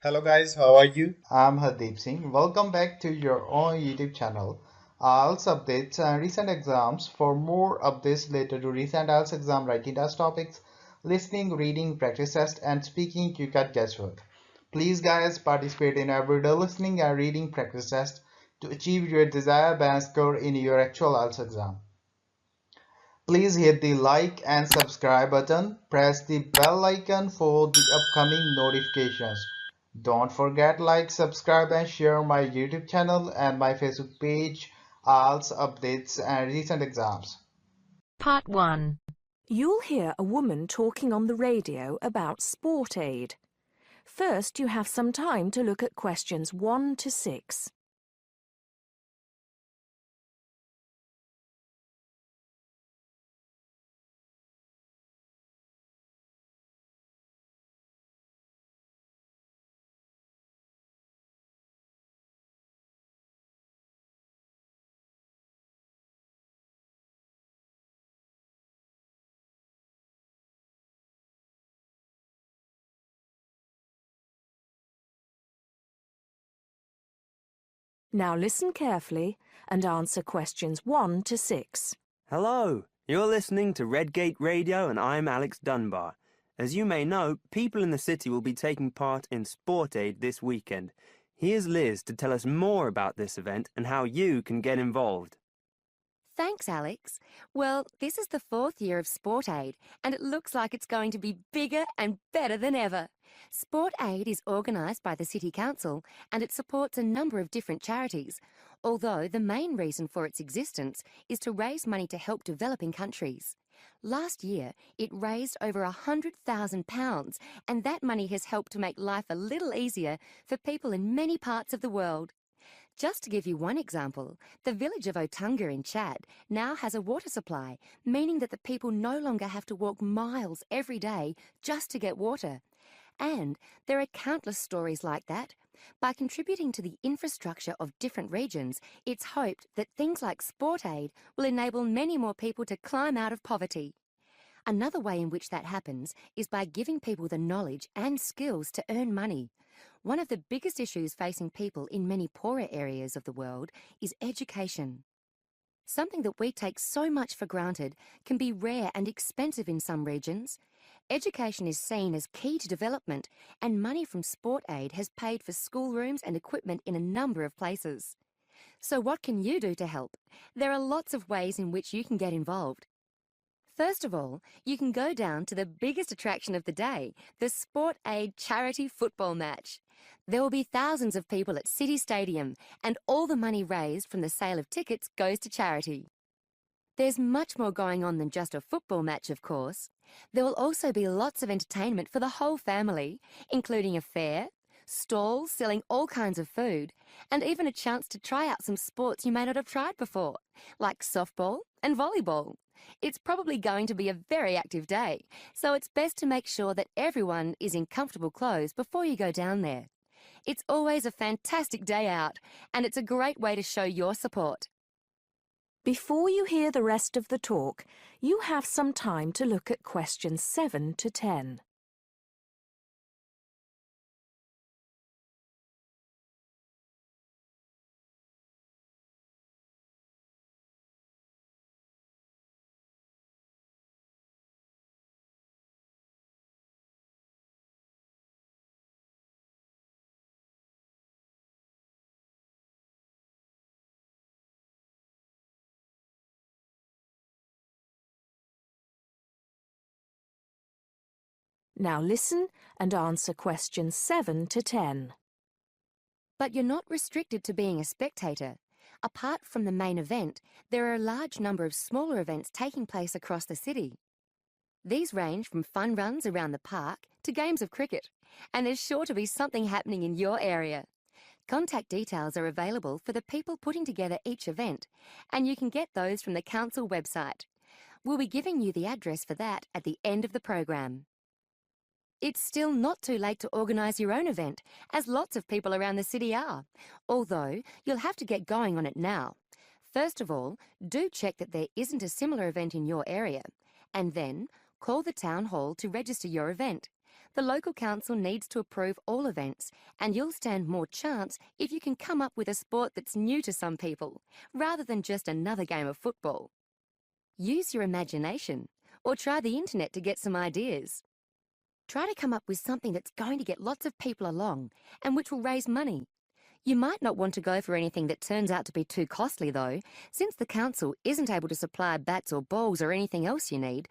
Hello guys, how are you? I'm Hardeep Singh. Welcome back to your own YouTube channel. IELTS updates and recent exams. For more updates related to recent IELTS exam writing test topics, listening, reading, practice test, and speaking, you got guesswork. Please guys participate in everyday listening and reading practice test to achieve your desired band score in your actual IELTS exam. Please hit the like and subscribe button. Press the bell icon for the upcoming notifications. Don't forget like, subscribe and share my YouTube channel and my Facebook page, IELTS updates and recent exams. Part 1. You'll hear a woman talking on the radio about sport aid. First, you have some time to look at questions 1 to 6. Now listen carefully and answer questions 1 to 6. Hello, you're listening to Redgate Radio and I'm Alex Dunbar. As you may know, people in the city will be taking part in Sport Aid this weekend. Here's Liz to tell us more about this event and how you can get involved. Thanks, Alex. Well, this is the 4th year of Sport Aid, and it looks like it's going to be bigger and better than ever. Sport Aid is organised by the City Council, and it supports a number of different charities, although the main reason for its existence is to raise money to help developing countries. Last year, it raised over £100,000, and that money has helped to make life a little easier for people in many parts of the world. Just to give you one example, the village of Otunga in Chad now has a water supply, meaning that the people no longer have to walk miles every day just to get water. And there are countless stories like that. By contributing to the infrastructure of different regions, it's hoped that things like Sport Aid will enable many more people to climb out of poverty. Another way in which that happens is by giving people the knowledge and skills to earn money. One of the biggest issues facing people in many poorer areas of the world is education. Something that we take so much for granted can be rare and expensive in some regions. Education is seen as key to development, and money from Sport Aid has paid for schoolrooms and equipment in a number of places. So what can you do to help? There are lots of ways in which you can get involved. First of all, you can go down to the biggest attraction of the day, the Sport Aid charity football match. There will be thousands of people at City Stadium, and all the money raised from the sale of tickets goes to charity. There's much more going on than just a football match, of course. There will also be lots of entertainment for the whole family, including a fair, stalls selling all kinds of food, and even a chance to try out some sports you may not have tried before, like softball and volleyball. It's probably going to be a very active day, so it's best to make sure that everyone is in comfortable clothes before you go down there. It's always a fantastic day out, and it's a great way to show your support. Before you hear the rest of the talk, you have some time to look at questions 7 to 10. Now listen and answer questions 7 to 10. But you're not restricted to being a spectator. Apart from the main event, there are a large number of smaller events taking place across the city. These range from fun runs around the park to games of cricket, and there's sure to be something happening in your area. Contact details are available for the people putting together each event, and you can get those from the council website. We'll be giving you the address for that at the end of the program. It's still not too late to organise your own event, as lots of people around the city are, although you'll have to get going on it now. First of all, do check that there isn't a similar event in your area, and then call the town hall to register your event. the local council needs to approve all events, and you'll stand more chance if you can come up with a sport that's new to some people, rather than just another game of football. Use your imagination, or try the internet to get some ideas. Try to come up with something that's going to get lots of people along, and which will raise money. You might not want to go for anything that turns out to be too costly though, since the council isn't able to supply bats or balls or anything else you need,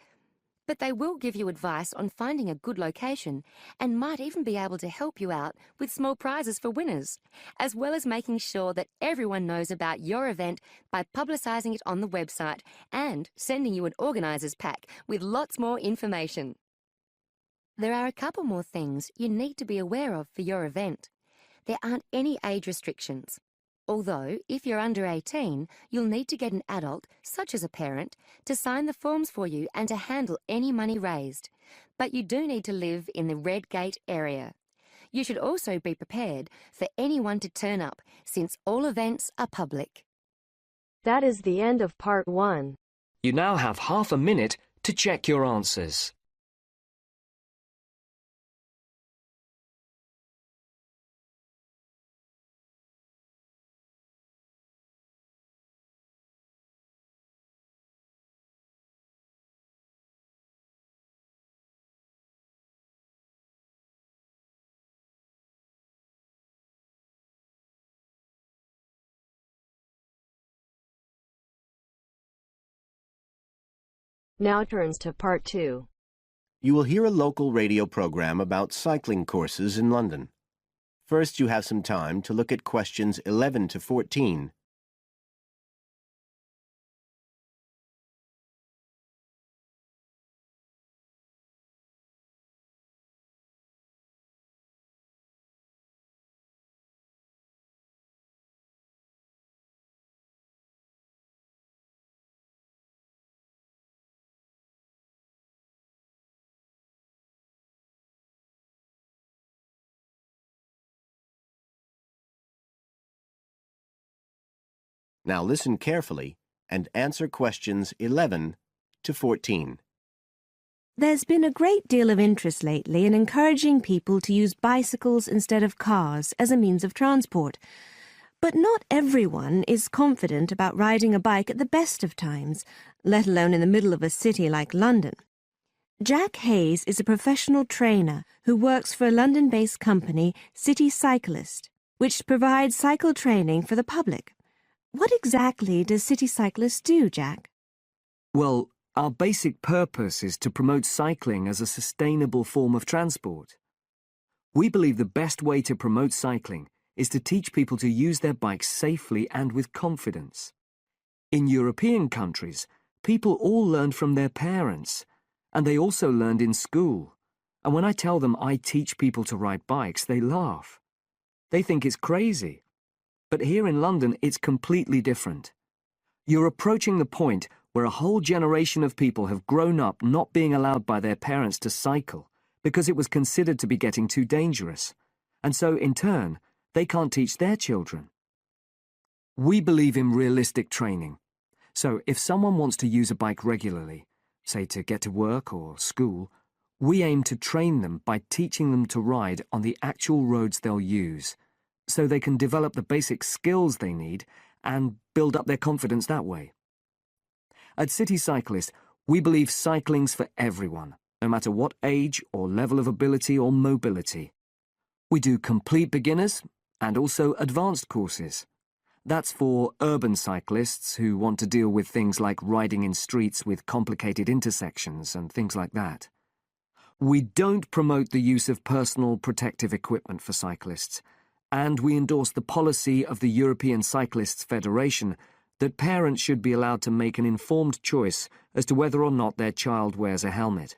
but they will give you advice on finding a good location and might even be able to help you out with small prizes for winners, as well as making sure that everyone knows about your event by publicising it on the website and sending you an organiser's pack with lots more information. There are a couple more things you need to be aware of for your event. There aren't any age restrictions. Although, if you're under 18, you'll need to get an adult, such as a parent, to sign the forms for you and to handle any money raised. But you do need to live in the Red Gate area. You should also be prepared for anyone to turn up, since all events are public. That is the end of part 1. You now have half a minute to check your answers. Now turns to part 2. You will hear a local radio program about cycling courses in London. First, you have some time to look at questions 11 to 14. Now listen carefully and answer questions 11 to 14. There's been a great deal of interest lately in encouraging people to use bicycles instead of cars as a means of transport. But not everyone is confident about riding a bike at the best of times, let alone in the middle of a city like London. Jack Hayes is a professional trainer who works for a London-based company, City Cyclist, which provides cycle training for the public. What exactly does City Cyclist do, Jack? Well, our basic purpose is to promote cycling as a sustainable form of transport. We believe the best way to promote cycling is to teach people to use their bikes safely and with confidence. In European countries, people all learned from their parents, and they also learned in school. And when I tell them I teach people to ride bikes, they laugh. They think it's crazy. But here in London, it's completely different. You're approaching the point where a whole generation of people have grown up not being allowed by their parents to cycle because it was considered to be getting too dangerous. And so, in turn, they can't teach their children. We believe in realistic training. So if someone wants to use a bike regularly, say to get to work or school, we aim to train them by teaching them to ride on the actual roads they'll use, so they can develop the basic skills they need and build up their confidence that way. At City Cyclist, we believe cycling's for everyone, no matter what age or level of ability or mobility. We do complete beginners and also advanced courses. That's for urban cyclists who want to deal with things like riding in streets with complicated intersections and things like that. We don't promote the use of personal protective equipment for cyclists, and we endorse the policy of the European Cyclists Federation that parents should be allowed to make an informed choice as to whether or not their child wears a helmet.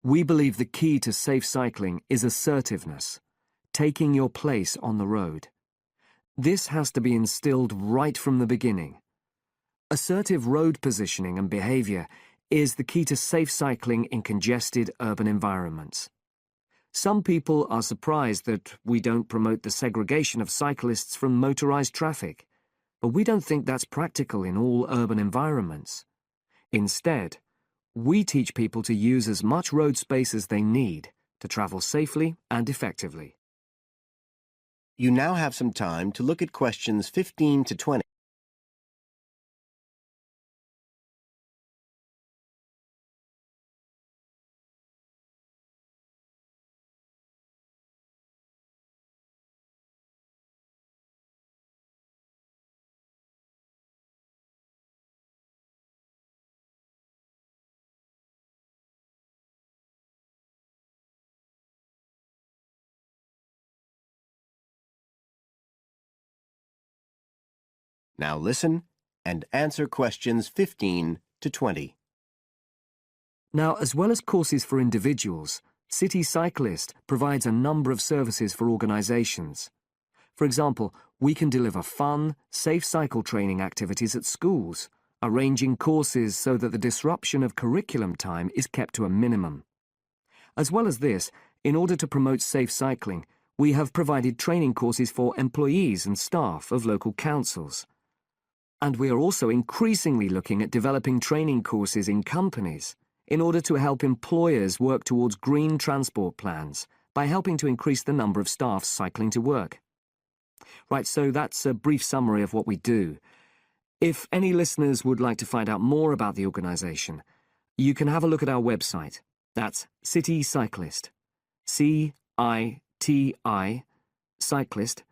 We believe the key to safe cycling is assertiveness, taking your place on the road. This has to be instilled right from the beginning. Assertive road positioning and behaviour is the key to safe cycling in congested urban environments. Some people are surprised that we don't promote the segregation of cyclists from motorised traffic, but we don't think that's practical in all urban environments. Instead, we teach people to use as much road space as they need to travel safely and effectively. You now have some time to look at questions 15 to 20. Now listen and answer questions 15 to 20. Now, as well as courses for individuals, City Cyclist provides a number of services for organisations. For example, we can deliver fun, safe cycle training activities at schools, arranging courses so that the disruption of curriculum time is kept to a minimum. As well as this, in order to promote safe cycling, we have provided training courses for employees and staff of local councils. And we are also increasingly looking at developing training courses in companies in order to help employers work towards green transport plans by helping to increase the number of staff cycling to work. Right, so that's a brief summary of what we do. If any listeners would like to find out more about the organisation, you can have a look at our website. That's City Cyclist, CITI, cyclist.co.uk.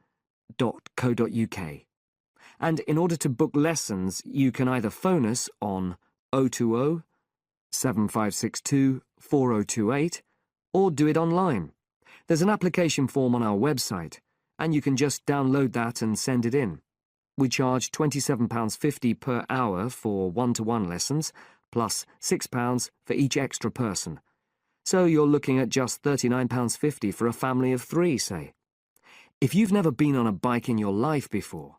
And in order to book lessons, you can either phone us on 020 7562 4028 or do it online. There's an application form on our website, and you can just download that and send it in. We charge £27.50 per hour for one-to-one lessons, plus £6 for each extra person. So you're looking at just £39.50 for a family of 3, say. If you've never been on a bike in your life before,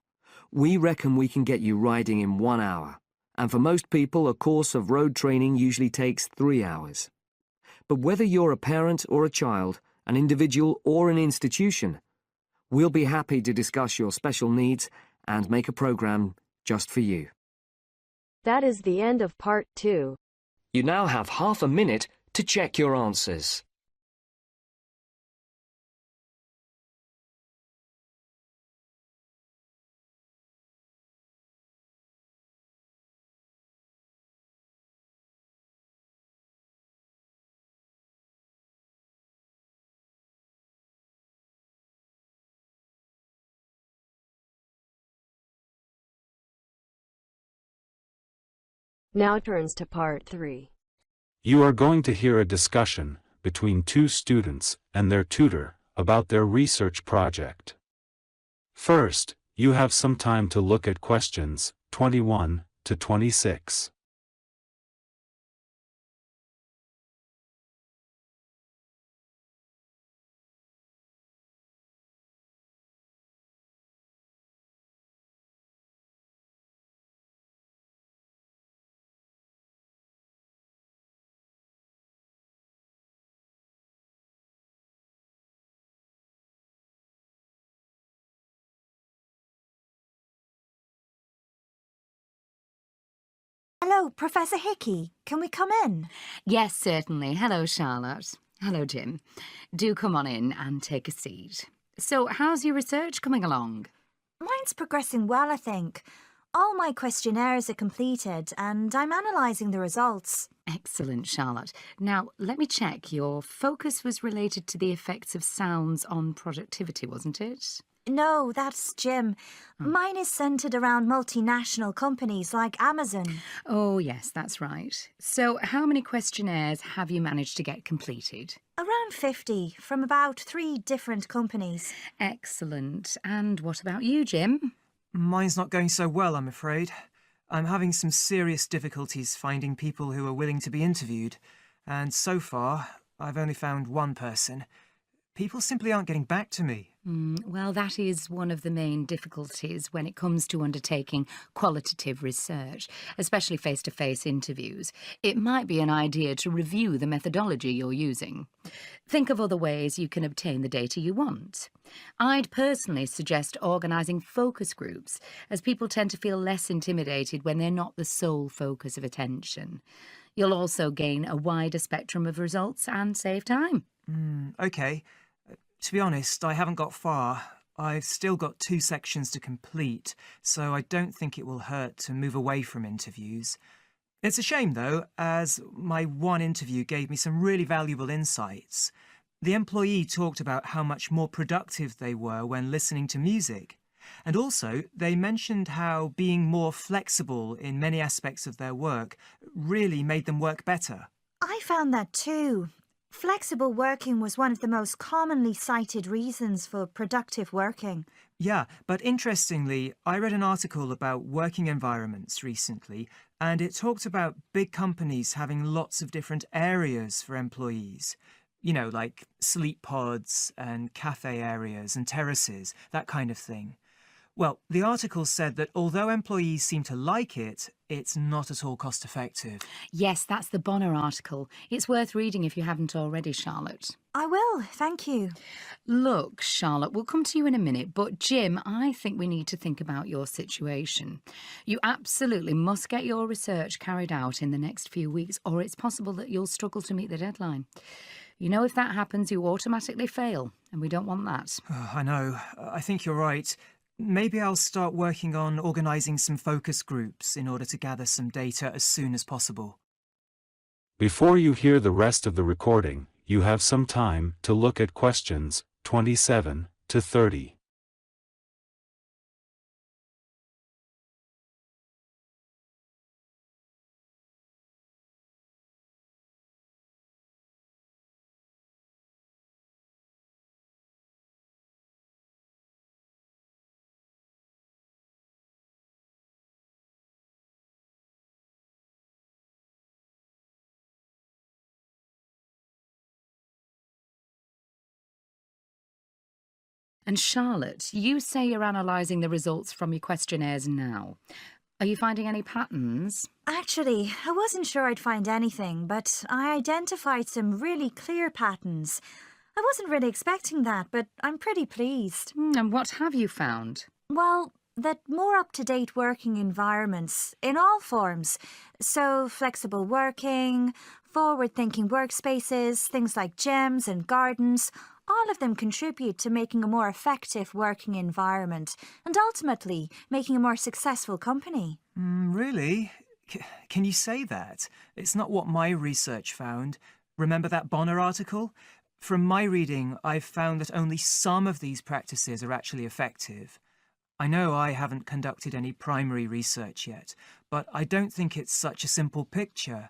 we reckon we can get you riding in 1 hour, and for most people a course of road training usually takes 3 hours. But whether you're a parent or a child, an individual or an institution, we'll be happy to discuss your special needs and make a programme just for you. That is the end of part 2. You now have half a minute to check your answers. Now turns to part 3. You are going to hear a discussion between 2 students and their tutor about their research project. First, you have some time to look at questions 21 to 26. Hello, Professor Hickey. Can we come in? Yes, certainly. Hello, Charlotte. Hello, Jim. Do come on in and take a seat. So, how's your research coming along? Mine's progressing well, I think. All my questionnaires are completed and I'm analysing the results. Excellent, Charlotte. Now, let me check. Your focus was related to the effects of sounds on productivity, wasn't it? No, that's Jim. Mine is centred around multinational companies like Amazon. Oh, yes, that's right. So, how many questionnaires have you managed to get completed? Around 50 from about 3 different companies. Excellent. And what about you, Jim? Mine's not going so well, I'm afraid. I'm having some serious difficulties finding people who are willing to be interviewed, and so far, I've only found one person. People simply aren't getting back to me. Well, that is one of the main difficulties when it comes to undertaking qualitative research, especially face-to-face interviews. It might be an idea to review the methodology you're using. Think of other ways you can obtain the data you want. I'd personally suggest organising focus groups, as people tend to feel less intimidated when they're not the sole focus of attention. You'll also gain a wider spectrum of results and save time. OK. To be honest, I haven't got far. I've still got 2 sections to complete, so I don't think it will hurt to move away from interviews. It's a shame, though, as my one interview gave me some really valuable insights. The employee talked about how much more productive they were when listening to music. And also, they mentioned how being more flexible in many aspects of their work really made them work better. I found that too. Flexible working was one of the most commonly cited reasons for productive working. Yeah, but interestingly, I read an article about working environments recently, and it talked about big companies having lots of different areas for employees. You know, like sleep pods and cafe areas and terraces, that kind of thing. Well, the article said that although employees seem to like it, it's not at all cost-effective. Yes, that's the Bonner article. It's worth reading if you haven't already, Charlotte. I will, thank you. Look, Charlotte, we'll come to you in a minute, but Jim, I think we need to think about your situation. You absolutely must get your research carried out in the next few weeks, or it's possible that you'll struggle to meet the deadline. You know, if that happens, you automatically fail, and we don't want that. Oh, I know. I think you're right. Maybe I'll start working on organising some focus groups in order to gather some data as soon as possible. Before you hear the rest of the recording, you have some time to look at questions 27 to 30. And Charlotte, you say you're analysing the results from your questionnaires now. Are you finding any patterns? Actually, I wasn't sure I'd find anything, but I identified some really clear patterns. I wasn't really expecting that, but I'm pretty pleased. And what have you found? Well, that more up-to-date working environments in all forms. So flexible working, forward-thinking workspaces, things like gyms and gardens, all of them contribute to making a more effective working environment and ultimately making a more successful company. Really? Can you say that? It's not what my research found. Remember that Bonner article? From my reading, I've found that only some of these practices are actually effective. I know I haven't conducted any primary research yet, but I don't think it's such a simple picture.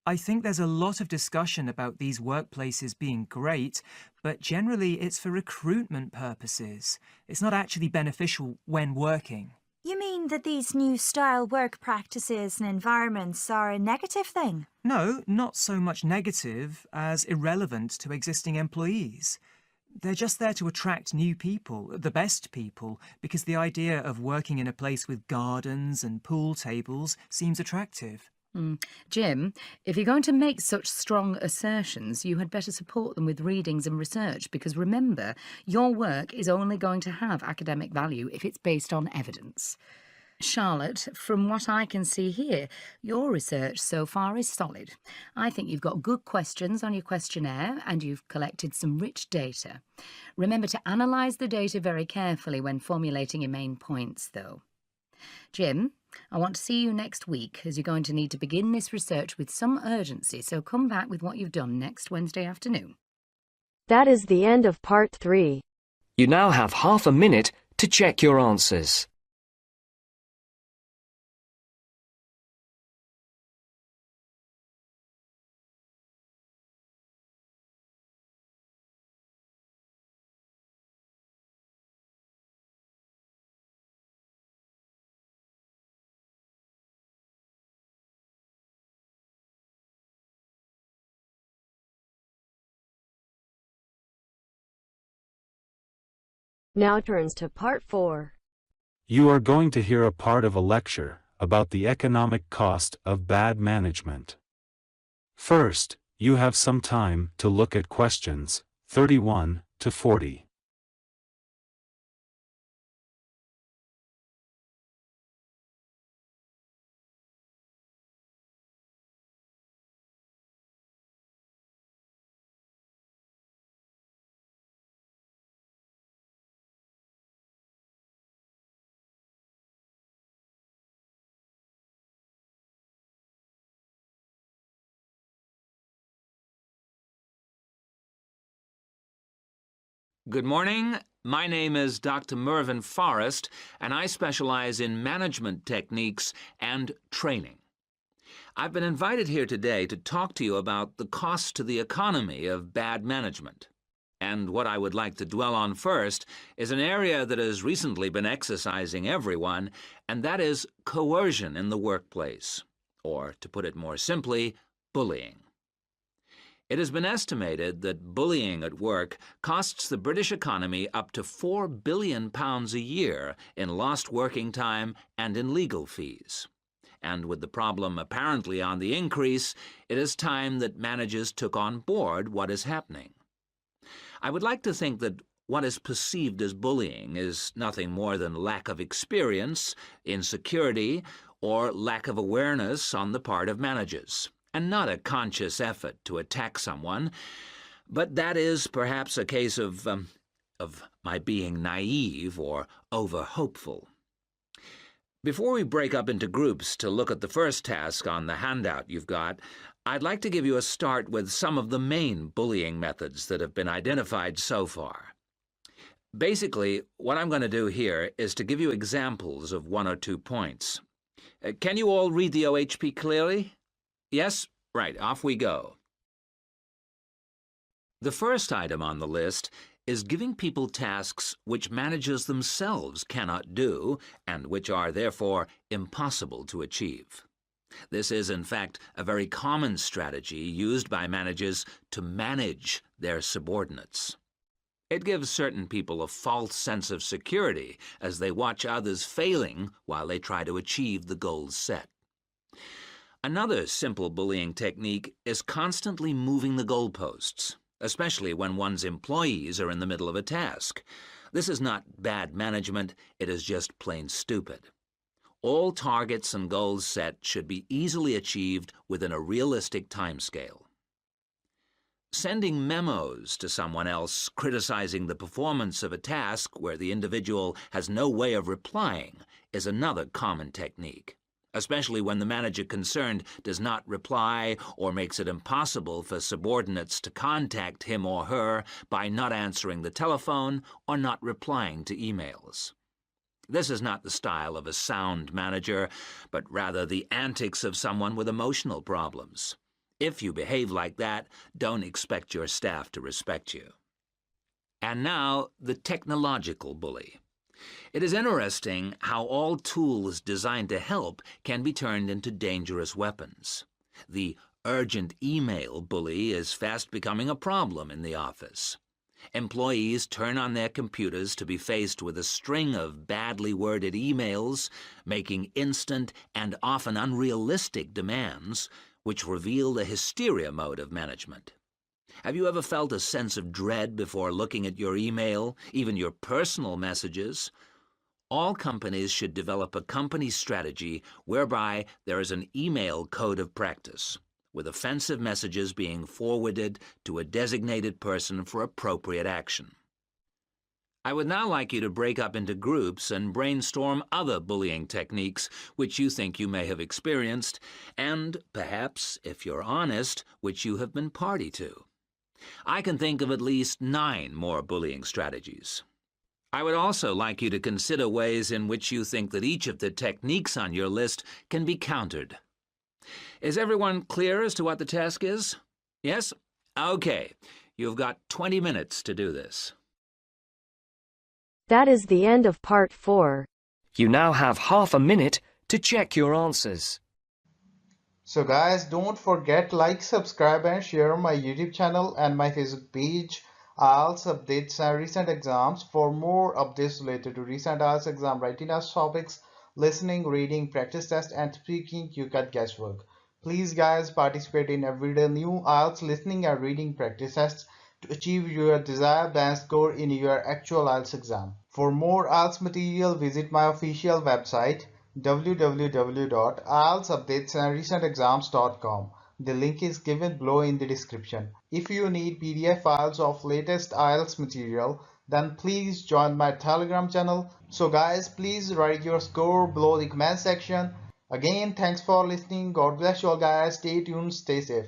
I think there's a lot of discussion about these workplaces being great, but generally it's for recruitment purposes. It's not actually beneficial when working. You mean that these new style work practices and environments are a negative thing? No, not so much negative as irrelevant to existing employees. They're just there to attract new people, the best people, because the idea of working in a place with gardens and pool tables seems attractive. Jim, if you're going to make such strong assertions, you had better support them with readings and research, because remember, your work is only going to have academic value if it's based on evidence. Charlotte, from what I can see here, your research so far is solid. I think you've got good questions on your questionnaire and you've collected some rich data. Remember to analyse the data very carefully when formulating your main points, though. Jim, I want to see you next week, as you're going to need to begin this research with some urgency, so come back with what you've done next Wednesday afternoon. That is the end of part 3. You now have half a minute to check your answers. Now turns to part 4. You are going to hear a part of a lecture about the economic cost of bad management. First, you have some time to look at questions 31 to 40. Good morning. My name is Dr. Mervyn Forrest, and I specialize in management techniques and training. I've been invited here today to talk to you about the cost to the economy of bad management. And what I would like to dwell on first is an area that has recently been exercising everyone, and that is coercion in the workplace, or, to put it more simply, bullying. It has been estimated that bullying at work costs the British economy up to £4 billion a year in lost working time and in legal fees. And with the problem apparently on the increase, it is time that managers took on board what is happening. I would like to think that what is perceived as bullying is nothing more than lack of experience, insecurity, or lack of awareness on the part of managers, and not a conscious effort to attack someone, but that is perhaps a case of my being naive or over-hopeful. Before we break up into groups to look at the first task on the handout you've got, I'd like to give you a start with some of the main bullying methods that have been identified so far. Basically, what I'm going to do here is to give you examples of 1 or 2 points. Can you all read the OHP clearly? Yes? Right, off we go. The first item on the list is giving people tasks which managers themselves cannot do and which are therefore impossible to achieve. This is, in fact, a very common strategy used by managers to manage their subordinates. It gives certain people a false sense of security as they watch others failing while they try to achieve the goals set. Another simple bullying technique is constantly moving the goalposts, especially when one's employees are in the middle of a task. This is not bad management, it is just plain stupid. All targets and goals set should be easily achieved within a realistic timescale. Sending memos to someone else criticizing the performance of a task where the individual has no way of replying is another common technique, especially when the manager concerned does not reply or makes it impossible for subordinates to contact him or her by not answering the telephone or not replying to emails. This is not the style of a sound manager, but rather the antics of someone with emotional problems. If you behave like that, don't expect your staff to respect you. And now, the technological bully. It is interesting how all tools designed to help can be turned into dangerous weapons. The urgent email bully is fast becoming a problem in the office. Employees turn on their computers to be faced with a string of badly worded emails, making instant and often unrealistic demands, which reveal the hysteria mode of management. Have you ever felt a sense of dread before looking at your email, even your personal messages? All companies should develop a company strategy whereby there is an email code of practice, with offensive messages being forwarded to a designated person for appropriate action. I would now like you to break up into groups and brainstorm other bullying techniques which you think you may have experienced, and perhaps, if you're honest, which you have been party to. I can think of at least 9 more bullying strategies. I would also like you to consider ways in which you think that each of the techniques on your list can be countered. Is everyone clear as to what the task is? Yes? Okay. You've got 20 minutes to do this. That is the end of part 4. You now have half a minute to check your answers. So guys, don't forget like, subscribe and share my YouTube channel and my Facebook page, IELTS updates and recent exams. For more updates related to recent IELTS exam writing test topics, listening, reading, practice test and speaking, you got guesswork. Please guys, participate in everyday new IELTS listening and reading practice tests to achieve your desired band score in your actual IELTS exam. For more IELTS material, visit my official website www.ieltsupdatesandrecentexams.com. The link is given below in the description. If you need PDF files of latest IELTS material, then please join my Telegram channel. So guys, please write your score below the comment section. Again, thanks for listening. God bless you all guys. Stay tuned, stay safe.